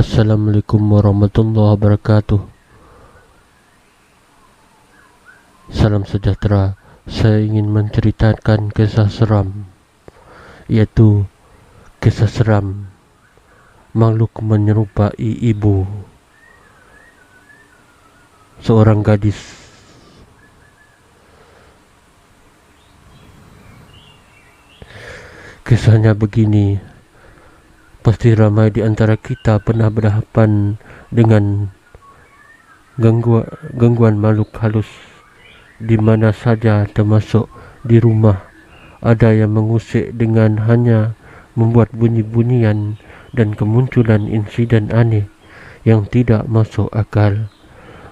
Assalamualaikum warahmatullahi wabarakatuh. Salam sejahtera. Saya ingin menceritakan kisah seram, yaitu kisah seram makhluk menyerupai ibu. Seorang gadis. Kisahnya begini. Pasti ramai di antara kita pernah berhadapan dengan gangguan makhluk halus di mana saja, termasuk di rumah. Ada yang mengusik dengan hanya membuat bunyi-bunyian dan kemunculan insiden aneh yang tidak masuk akal.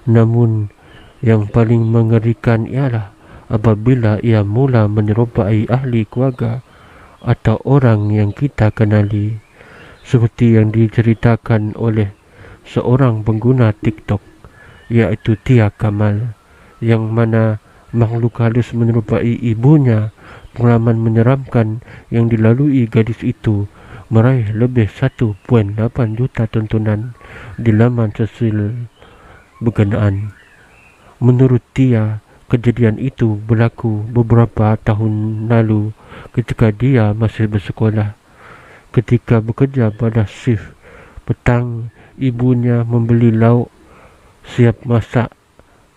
Namun yang paling mengerikan ialah apabila ia mula menyerupai ahli keluarga atau orang yang kita kenali, seperti yang diceritakan oleh seorang pengguna TikTok, iaitu Tia Kamal, yang mana makhluk halus menyerupai ibunya. Pengalaman menyeramkan yang dilalui gadis itu meraih lebih 1.8 juta tontonan di laman sosial berkenaan. Menurut Tia, kejadian itu berlaku beberapa tahun lalu ketika dia masih bersekolah. Ketika bekerja pada shift petang, ibunya membeli lauk siap masak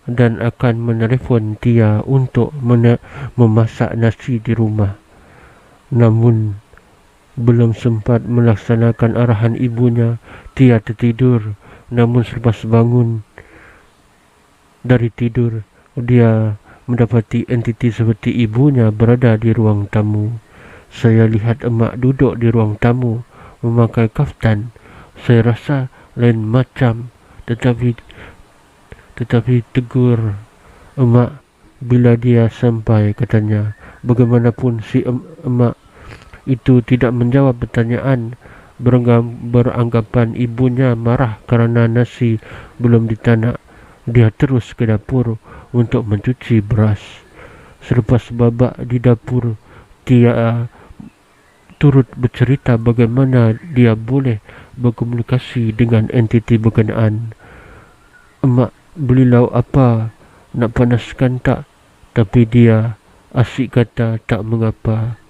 dan akan menelefon Tia untuk memasak nasi di rumah. Namun belum sempat melaksanakan arahan ibunya, Tia tertidur. Namun selepas bangun dari tidur, dia mendapati entiti seperti ibunya berada di ruang tamu. Saya lihat emak duduk di ruang tamu memakai kaftan. Saya rasa lain macam, tetapi tegur emak bila dia sampai, katanya. Bagaimanapun si emak itu tidak menjawab pertanyaan, beranggapan ibunya marah kerana nasi belum ditanak. Dia terus ke dapur untuk mencuci beras. Selepas babak di dapur, dia turut bercerita bagaimana dia boleh berkomunikasi dengan entiti berkenaan. Emak, beli lauk apa? Nak panaskan tak? Tapi dia asyik kata tak mengapa,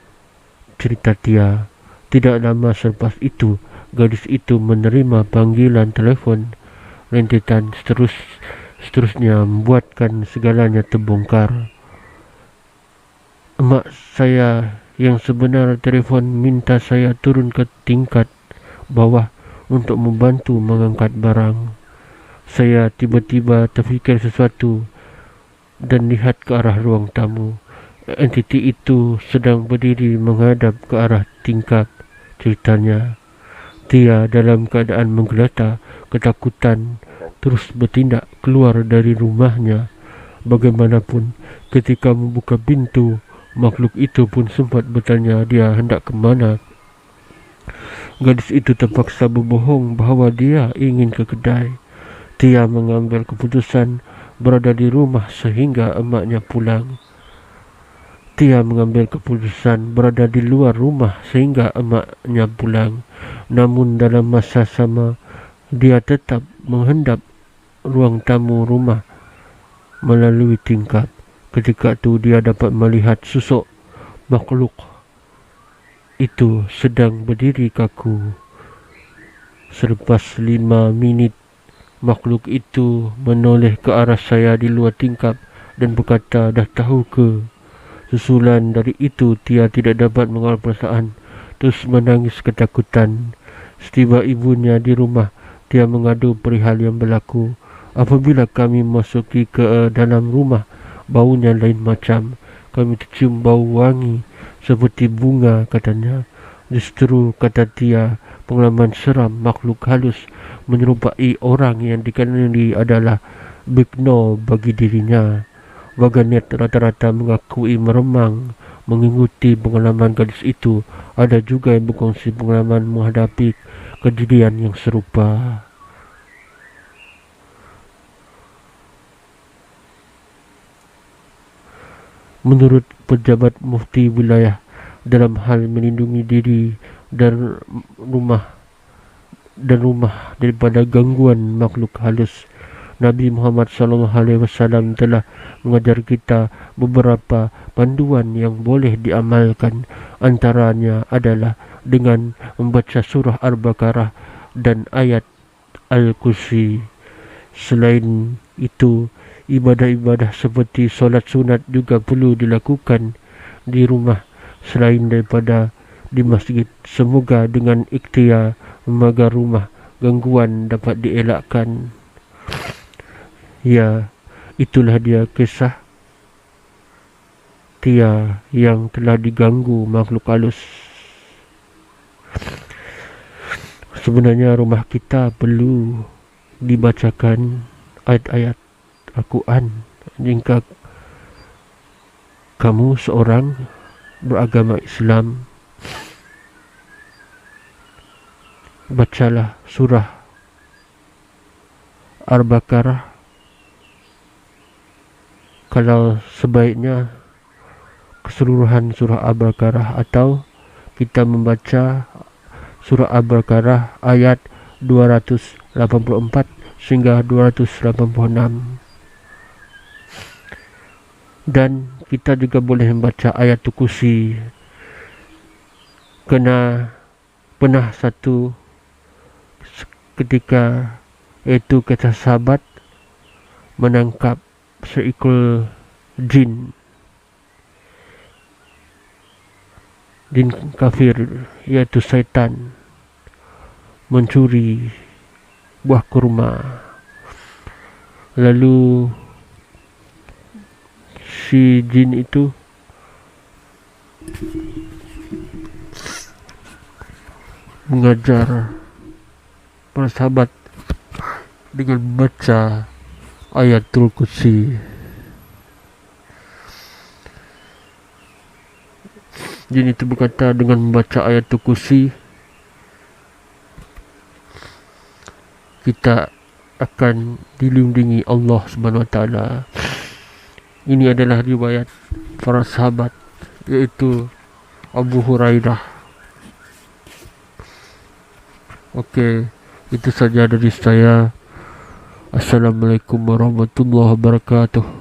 cerita Tia. Tidak lama selepas itu, gadis itu menerima panggilan telefon. Rentetan seterusnya membuatkan segalanya terbongkar. Emak saya yang sebenar telefon minta saya turun ke tingkat bawah untuk membantu mengangkat barang. Saya tiba-tiba terfikir sesuatu dan lihat ke arah ruang tamu. Entiti itu sedang berdiri menghadap ke arah tingkap, ceritanya. Tia dalam keadaan menggeletar, ketakutan, terus bertindak keluar dari rumahnya. Bagaimanapun, ketika membuka pintu, makhluk itu pun sempat bertanya dia hendak ke mana. Gadis itu terpaksa berbohong bahawa dia ingin ke kedai. Tia mengambil keputusan berada di rumah sehingga emaknya pulang. Tia mengambil keputusan berada di luar rumah sehingga emaknya pulang. Namun dalam masa sama, dia tetap menghendap ruang tamu rumah melalui tingkap. Ketika itu dia dapat melihat sosok makhluk itu sedang berdiri kaku. Selepas 5 minit, makhluk itu menoleh ke arah saya di luar tingkap dan berkata, "Dah tahu ke?" Susulan dari itu, Tia tidak dapat mengawal perasaan, terus menangis ketakutan. Setiba ibunya di rumah, Tia mengadu perihal yang berlaku. Apabila kami masuki ke dalam rumah, baunya lain macam. Kami tercium bau wangi seperti bunga, katanya. Justru, kata Tia, pengalaman seram makhluk halus menyerupai orang yang dikenali adalah Big No bagi dirinya. Warganet rata-rata mengakui meremang mengikuti pengalaman gadis itu. Ada juga yang berkongsi pengalaman menghadapi kejadian yang serupa. Menurut pejabat mufti wilayah dalam hal melindungi diri dan rumah dan rumah daripada gangguan makhluk halus. Nabi Muhammad SAW telah mengajar kita beberapa panduan yang boleh diamalkan. Antaranya adalah dengan membaca surah Al-Baqarah dan ayat Al-Kursi. Selain itu, ibadah-ibadah seperti solat sunat juga perlu dilakukan di rumah selain daripada di masjid. Semoga dengan ikhtiar memagar rumah, gangguan dapat dielakkan. Ya, itulah dia kisah Tia yang telah diganggu makhluk halus. Sebenarnya rumah kita perlu dibacakan ayat-ayat Al-Quran. Jika kamu seorang beragama Islam, bacalah surah Al-Baqarah. Kalau sebaiknya keseluruhan surah Al-Baqarah, atau kita membaca surah Al-Baqarah ayat 284 sehingga 286. Dan kita juga boleh membaca ayat Kursi. Kena pernah satu ketika, iaitu kisah sahabat menangkap seekor jin kafir, iaitu syaitan, mencuri buah kurma. Lalu si jin itu mengajar para sahabat dengan membaca ayatul kursi. Jin itu berkata, dengan membaca ayatul kursi kita akan dilindungi Allah Subhanahu Wa Taala. Ini adalah riwayat para sahabat, iaitu Abu Hurairah. Okey, itu saja dari saya. Assalamualaikum warahmatullahi wabarakatuh.